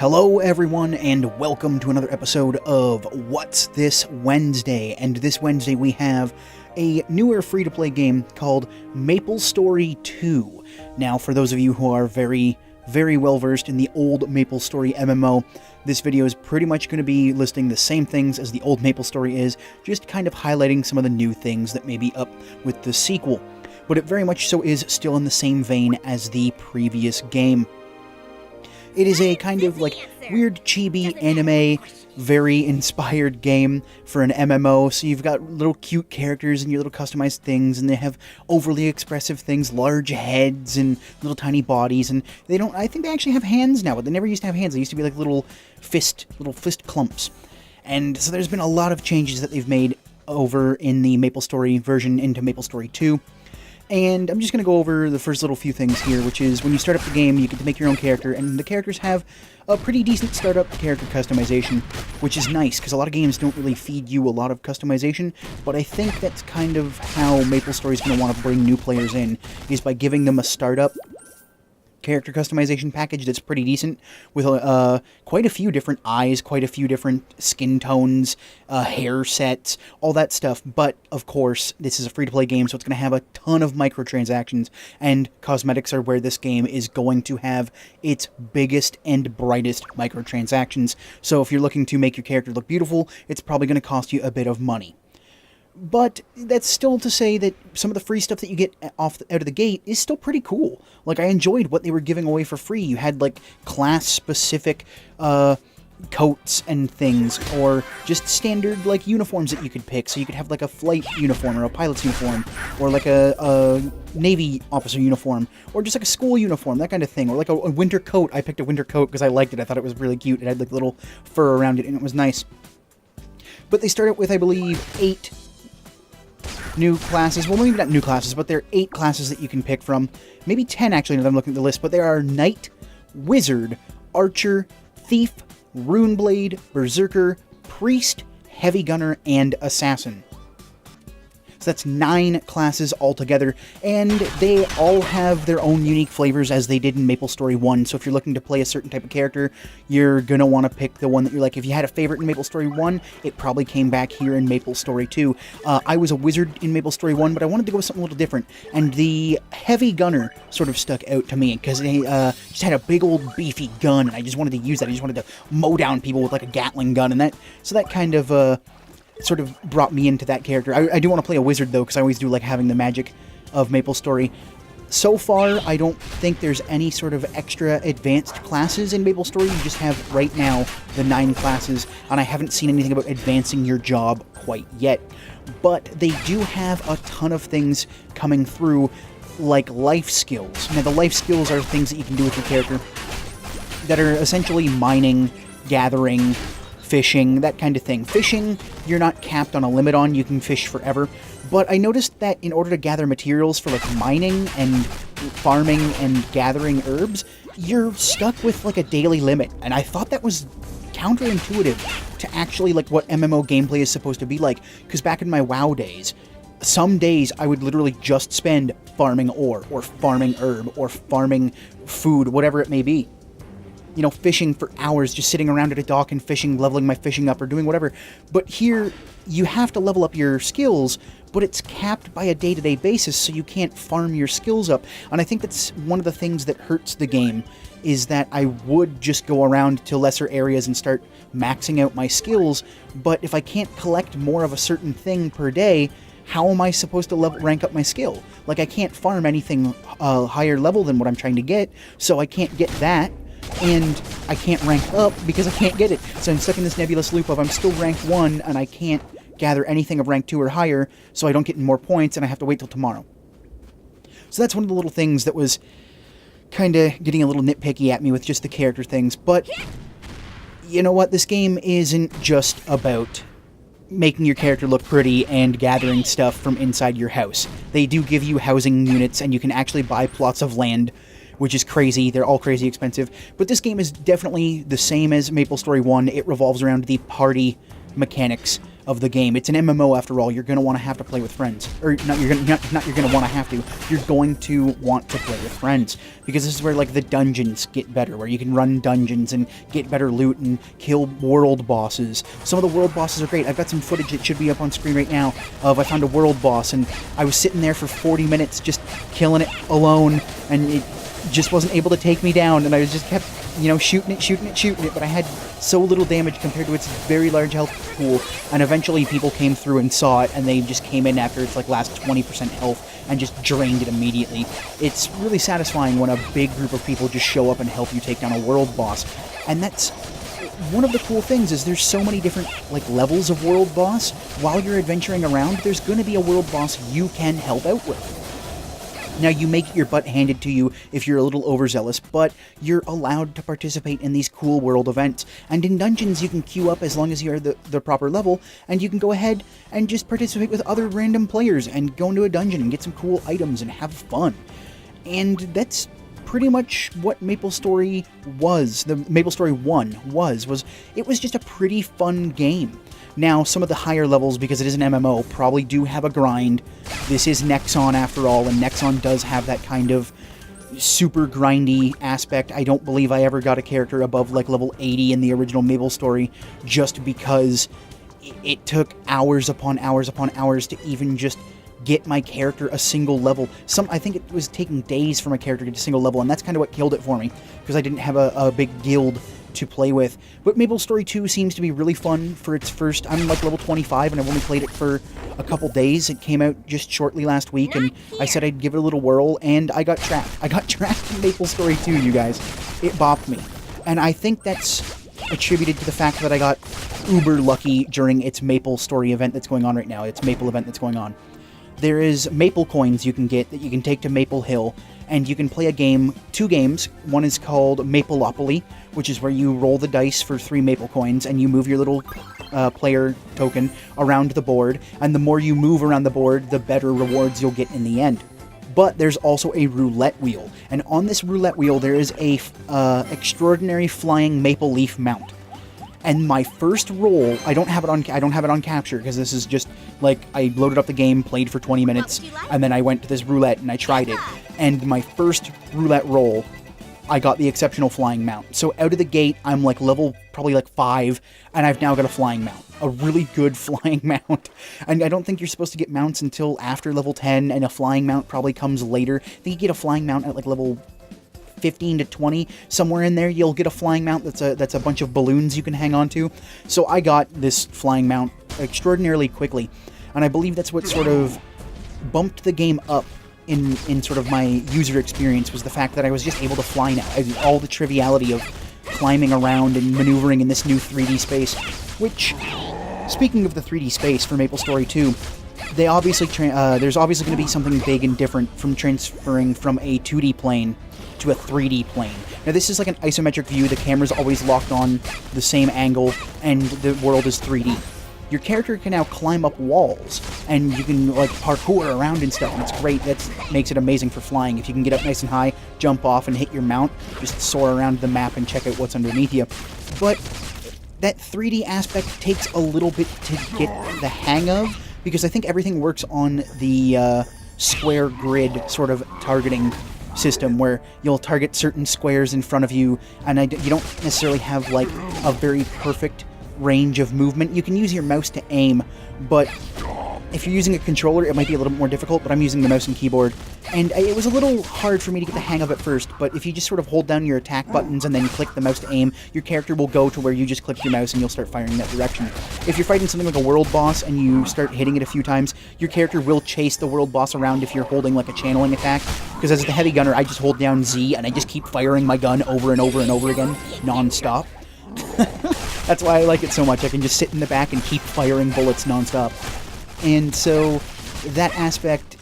Hello everyone, and welcome to another episode of What's This Wednesday. And this Wednesday we have a newer free-to-play game called Maplestory 2. Now, for those of you who are very well versed in the old Maplestory MMO, this video is pretty much going to be listing the same things as the old Maplestory is, just kind of highlighting some of the new things that may be up with the sequel. But it very much so is still in the same vein as the previous game. It is a kind of like weird chibi anime, very inspired game for an MMO. So you've got little cute characters and your little customized things, and they have overly expressive things, large heads and little tiny bodies, and they don't, I think they actually have hands now, but they never used to have hands. They used to be like little fist clumps. And so there's been a lot of changes that they've made over in the Maplestory version into Maplestory 2. And I'm just going to go over the first little few things here, which is when you start up the game, you get to make your own character, and the characters have a pretty decent startup character customization, which is nice, because a lot of games don't really feed you a lot of customization, but I think that's kind of how Maplestory is going to want to bring new players in, is by giving them a startup character customization package that's pretty decent, with quite a few different eyes, quite a few different skin tones, hair sets, all that stuff. But of course, this is a free-to-play game, so it's going to have a ton of microtransactions, and cosmetics are where this game is going to have its biggest and brightest microtransactions. So if you're looking to make your character look beautiful, it's probably going to cost you a bit of money. But that's still to say that some of the free stuff that you get out of the gate is still pretty cool. Like, I enjoyed what they were giving away for free. You had, like, class-specific coats and things, or just standard, like, uniforms that you could pick. So you could have, like, a flight uniform, or a pilot's uniform, or, like, a Navy officer uniform, or just, like, a school uniform, that kind of thing. Or, like, a winter coat. I picked a winter coat because I liked it. I thought it was really cute. It had, like, little fur around it, and it was nice. But they started with, I believe, 8 new classes. Well, maybe not new classes, but there are 8 classes that you can pick from. Maybe 10, actually, now that I'm looking at the list. But there are Knight, Wizard, Archer, Thief, Runeblade, Berserker, Priest, Heavy Gunner, and Assassin. So that's 9 classes altogether, and they all have their own unique flavors as they did in Maplestory 1. So if you're looking to play a certain type of character, you're going to want to pick the one that you're like. If you had a favorite in Maplestory 1, it probably came back here in Maplestory 2. I was a wizard in Maplestory 1, but I wanted to go with something a little different, and the Heavy Gunner sort of stuck out to me, because they just had a big old beefy gun, and I just wanted to use that. I just wanted to mow down people with like a Gatling gun, and that kind of sort of brought me into that character. I do want to play a wizard, though, because I always do like having the magic of Maplestory. So far, I don't think there's any sort of extra advanced classes in Maplestory. You just have, right now, the 9 classes, and I haven't seen anything about advancing your job quite yet. But they do have a ton of things coming through, like life skills. Now, the life skills are things that you can do with your character that are essentially mining, gathering, fishing, that kind of thing. Fishing, you're not capped on a limit on, you can fish forever, but I noticed that in order to gather materials for like mining and farming and gathering herbs, you're stuck with like a daily limit, and I thought that was counterintuitive to actually like what MMO gameplay is supposed to be like, because back in my WoW days, some days I would literally just spend farming ore, or farming herb, or farming food, whatever it may be. You know, fishing for hours, just sitting around at a dock and fishing, leveling my fishing up, or doing whatever. But here, you have to level up your skills, but it's capped by a day-to-day basis, so you can't farm your skills up. And I think that's one of the things that hurts the game, is that I would just go around to lesser areas and start maxing out my skills, but if I can't collect more of a certain thing per day, how am I supposed to rank up my skill? Like, I can't farm anything higher level than what I'm trying to get, so I can't get that. And I can't rank up because I can't get it. So I'm stuck in this nebulous loop of I'm still rank 1 and I can't gather anything of rank 2 or higher, so I don't get more points and I have to wait till tomorrow. So that's one of the little things that was kind of getting a little nitpicky at me with just the character things. But you know what? This game isn't just about making your character look pretty and gathering stuff from inside your house. They do give you housing units, and you can actually buy plots of land, which is crazy. They're all crazy expensive. But this game is definitely the same as Maplestory 1. It revolves around the party mechanics of the game. It's an MMO after all. You're going to want to have to play with friends. Or not you're going to want to have to. You're going to want to play with friends, because this is where like the dungeons get better, where you can run dungeons and get better loot and kill world bosses. Some of the world bosses are great. I've got some footage that should be up on screen right now of I found a world boss and I was sitting there for 40 minutes just killing it alone, and it just wasn't able to take me down, and I just kept, shooting it, but I had so little damage compared to its very large health pool, and eventually people came through and saw it, and they just came in after its, last 20% health and just drained it immediately. It's really satisfying when a big group of people just show up and help you take down a world boss, and that's one of the cool things is there's so many different, levels of world boss. While you're adventuring around, there's going to be a world boss you can help out with. Now, you may get your butt handed to you if you're a little overzealous, but you're allowed to participate in these cool world events. And in dungeons, you can queue up as long as you're the proper level, and you can go ahead and just participate with other random players and go into a dungeon and get some cool items and have fun. And that's pretty much what Maplestory was. The Maplestory 1 was it was just a pretty fun game. Now, some of the higher levels, because it is an MMO, probably do have a grind. This is Nexon after all, and Nexon does have that kind of super grindy aspect. I don't believe I ever got a character above level 80 in the original Maplestory, just because it took hours upon hours upon hours to even just get my character a single level. I think it was taking days for my character to get a single level, and that's kind of what killed it for me, because I didn't have a big guild to play with. But Maplestory 2 seems to be really fun for its first... I'm level 25, and I've only played it for a couple days. It came out just shortly last week, and I said I'd give it a little whirl, and I got trapped. I got trapped in Maplestory 2, you guys. It bopped me. And I think that's attributed to the fact that I got uber lucky during its Maplestory event that's going on right now. Its Maple event that's going on. There is Maple coins you can get that you can take to Maple Hill, and you can play a game, 2 games. One is called Mapleopoly, which is where you roll the dice for 3 Maple coins, and you move your little player token around the board, and the more you move around the board, the better rewards you'll get in the end. But there's also a roulette wheel, and on this roulette wheel there is a extraordinary flying maple leaf mount. And my first roll, I don't have it on capture, because this is just I loaded up the game, played for 20 minutes, and then I went to this roulette and I tried it. And my first roulette roll, I got the exceptional flying mount. So out of the gate, I'm level probably 5, and I've now got a flying mount. A really good flying mount. And I don't think you're supposed to get mounts until after level 10, and a flying mount probably comes later. I think you get a flying mount at level 15 to 20, somewhere in there you'll get a flying mount that's a bunch of balloons you can hang on to. So I got this flying mount extraordinarily quickly, and I believe that's what sort of bumped the game up in sort of my user experience, was the fact that I was just able to fly now. All the triviality of climbing around and maneuvering in this new 3D space, which, speaking of the 3D space for Maplestory 2, they obviously there's obviously going to be something big and different from transferring from a 2D plane to a 3D plane. Now, this is an isometric view. The camera's always locked on the same angle, and the world is 3D. Your character can now climb up walls, and you can parkour around and stuff, and it's great. That makes it amazing for flying. If you can get up nice and high, jump off and hit your mount, just soar around the map and check out what's underneath you. But that 3D aspect takes a little bit to get the hang of, because I think everything works on the square grid sort of targeting system, where you'll target certain squares in front of you, and you don't necessarily have a very perfect range of movement. You can use your mouse to aim, but if you're using a controller, it might be a little bit more difficult, but I'm using the mouse and keyboard, and it was a little hard for me to get the hang of it first. But if you just sort of hold down your attack buttons and then click the mouse to aim, your character will go to where you just clicked your mouse, and you'll start firing in that direction. If you're fighting something like a world boss and you start hitting it a few times, your character will chase the world boss around if you're holding a channeling attack, because as the heavy gunner, I just hold down Z and I just keep firing my gun over and over and over again, non-stop. That's why I like it so much. I can just sit in the back and keep firing bullets non-stop. And so that aspect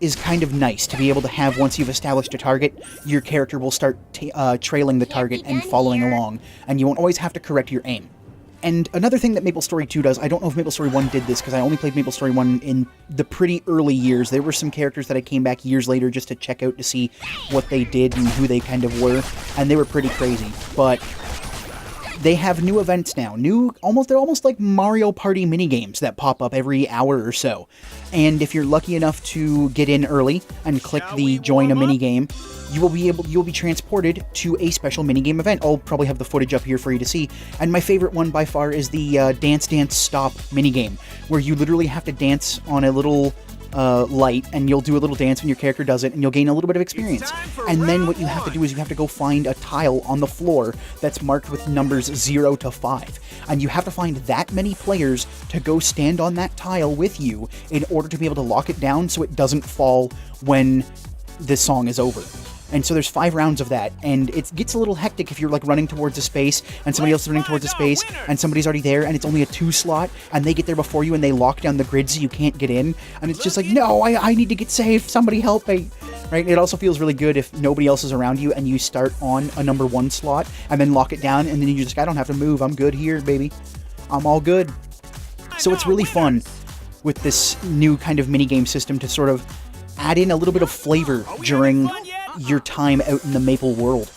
is kind of nice to be able to have. Once you've established a target, your character will start trailing the target and following along, and you won't always have to correct your aim. And another thing that Maplestory 2 does, I don't know if Maplestory 1 did this, because I only played Maplestory 1 in the pretty early years. There were some characters that I came back years later just to check out to see what they did and who they kind of were, and they were pretty crazy. But they have new events now. They're almost like Mario Party minigames that pop up every hour or so. And if you're lucky enough to get in early and click the join a minigame, you'll be transported to a special minigame event. I'll probably have the footage up here for you to see. And my favorite one by far is the Dance Dance Stop minigame, where you literally have to dance on a little light, and you'll do a little dance when your character does it, and you'll gain a little bit of experience. And then what you have to do is you have to go find a tile on the floor that's marked with numbers 0 to 5. And you have to find that many players to go stand on that tile with you in order to be able to lock it down so it doesn't fall when this song is over. And so there's 5 rounds of that, and it gets a little hectic if you're like running towards a space and somebody else is running towards a space and somebody's already there and it's only a 2 slot and they get there before you and they lock down the grid so you can't get in, and it's just like, no, I need to get saved, somebody help me, right? It also feels really good if nobody else is around you and you start on a number 1 slot and then lock it down, and then you're just, I don't have to move, I'm good here, baby, I'm all good. So it's really fun with this new kind of minigame system to sort of add in a little bit of flavor during your time out in the Maple world.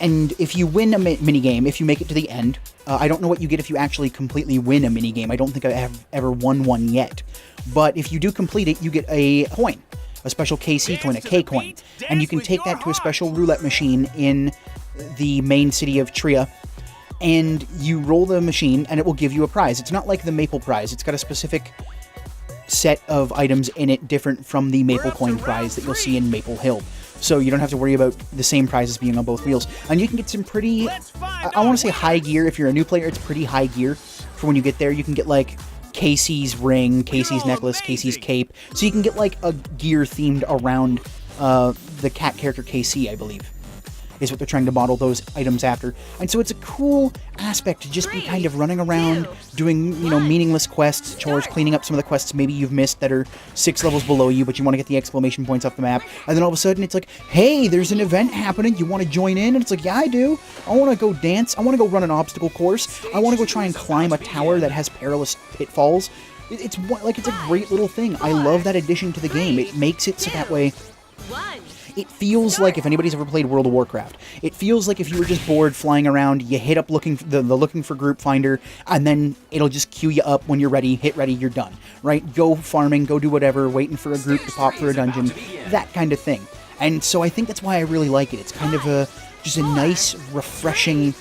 And if you win a minigame, if you make it to the end, I don't know what you get if you actually completely win a minigame. I don't think I have ever won one yet. But if you do complete it, you get a coin, a special KC coin, a K coin. And you can take that to a special roulette machine in the main city of Tria, and you roll the machine and it will give you a prize. It's not like the Maple prize. It's got a specific set of items in it different from the Maple coin prize that you'll see in Maple Hill. So you don't have to worry about the same prizes being on both wheels. And you can get some pretty, I want to say high gear. If you're a new player, it's pretty high gear for when you get there. You can get like Casey's ring, Casey's necklace, Casey's cape. So you can get like a gear themed around the cat character Casey, I believe, is what they're trying to model those items after. And so it's a cool aspect to just be kind of running around, doing, meaningless quests, chores, cleaning up some of the quests maybe you've missed that are 6 levels below you, but you want to get the exclamation points off the map. And then all of a sudden it's like, hey, there's an event happening, you want to join in? And it's like, yeah, I do. I want to go dance. I want to go run an obstacle course. I want to go try and climb a tower that has perilous pitfalls. It's a great little thing. I love that addition to the game. It makes it so that way it feels like, if anybody's ever played World of Warcraft, it feels like if you were just bored flying around, you hit up the looking for group finder, and then it'll just queue you up when you're ready, hit ready, you're done, right? Go farming, go do whatever, waiting for a group to pop for a dungeon, that kind of thing. And so I think that's why I really like it. It's kind of just a nice, refreshing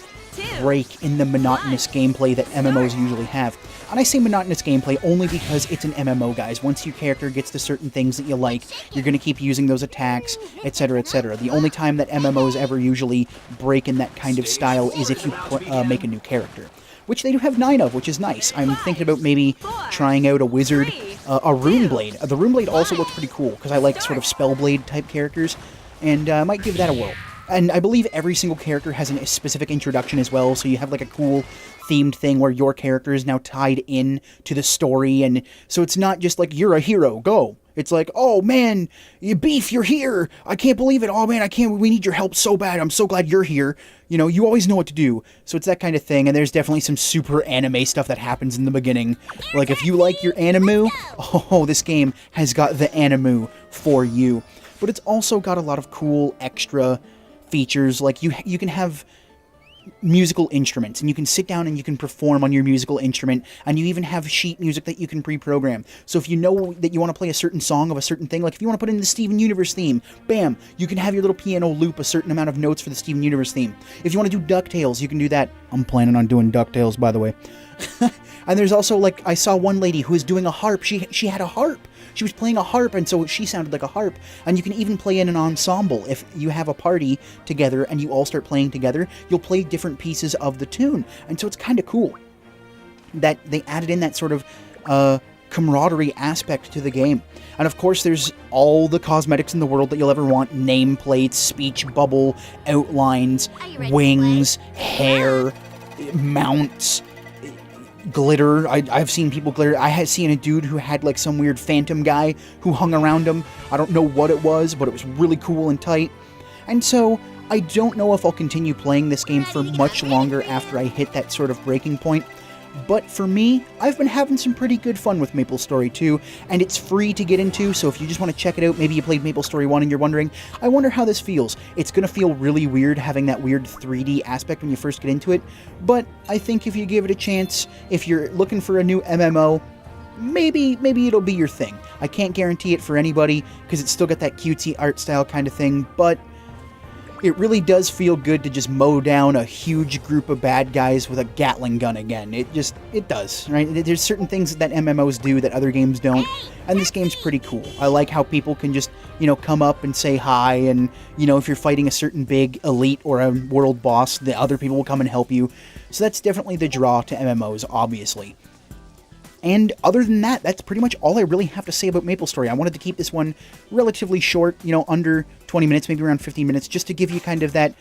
break in the monotonous gameplay that MMOs usually have. And I say monotonous gameplay only because it's an MMO, guys. Once your character gets to certain things that you like, you're going to keep using those attacks, etc., etc. The only time that MMOs ever usually break in that kind of style is if you make a new character, which they do have 9 of, which is nice. I'm thinking about maybe trying out a wizard, a Runeblade. The Runeblade also looks pretty cool, because I like sort of Spellblade type characters, and I might give that a whirl. And I believe every single character has a specific introduction as well, so you have like a cool themed thing where your character is now tied in to the story, and so it's not just like, you're a hero, go. It's like, oh man, Beef, you're here. I can't believe it. Oh man, we need your help so bad. I'm so glad you're here. You always know what to do. So it's that kind of thing, and there's definitely some super anime stuff that happens in the beginning. Like, if you like your anime, oh, this game has got the anime for you. But it's also got a lot of cool extra features, like you can have musical instruments, and you can sit down and you can perform on your musical instrument, and you even have sheet music that you can pre-program. So if you know that you want to play a certain song of a certain thing, like if you want to put in the Steven Universe theme, bam, you can have your little piano loop a certain amount of notes for the Steven Universe theme. If you want to do DuckTales, you can do that. I'm planning on doing DuckTales, by the way. And there's also, like, I saw one lady who was doing a harp. She had a harp. She was playing a harp, and so she sounded like a harp. And you can even play in an ensemble. If you have a party together and you all start playing together, you'll play different pieces of the tune. And so it's kind of cool that they added in that sort of camaraderie aspect to the game. And of course, there's all the cosmetics in the world that you'll ever want. Nameplates, speech bubble, outlines, wings, hair, mounts, glitter. I've seen people glitter. I had seen a dude who had like some weird phantom guy who hung around him. I don't know what it was, but it was really cool and tight. And so I don't know if I'll continue playing this game for much longer after I hit that sort of breaking point. But for me, I've been having some pretty good fun with Maplestory 2, and it's free to get into, so if you just want to check it out, maybe you played Maplestory 1 and you're wondering, I wonder how this feels. It's going to feel really weird having that weird 3D aspect when you first get into it, but I think if you give it a chance, if you're looking for a new MMO, maybe it'll be your thing. I can't guarantee it for anybody, because it's still got that cutesy art style kind of thing, but it really does feel good to just mow down a huge group of bad guys with a Gatling gun again. It does, right? There's certain things that MMOs do that other games don't, and this game's pretty cool. I like how people can just, come up and say hi, and, if you're fighting a certain big elite or a world boss, the other people will come and help you. So that's definitely the draw to MMOs, obviously. And other than that, that's pretty much all I really have to say about Maplestory. I wanted to keep this one relatively short, under 20 minutes, maybe around 15 minutes, just to give you kind of that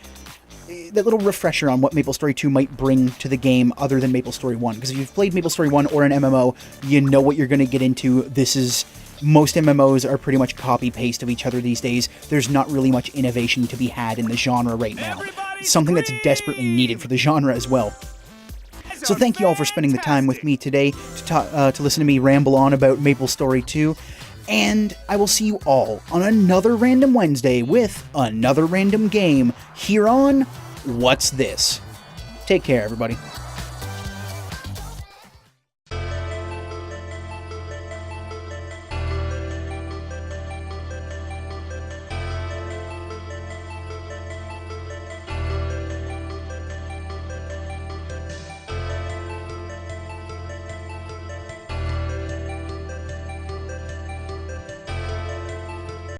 little refresher on what Maplestory 2 might bring to the game other than Maplestory 1. Because if you've played Maplestory 1 or an MMO, you know what you're going to get into. Most MMOs are pretty much copy-paste of each other these days. There's not really much innovation to be had in the genre right now. It's something that's desperately needed for the genre as well. So thank you all for spending the time with me today to listen to me ramble on about Maplestory 2, and I will see you all on another Random Wednesday with another random game here on What's This? Take care, everybody.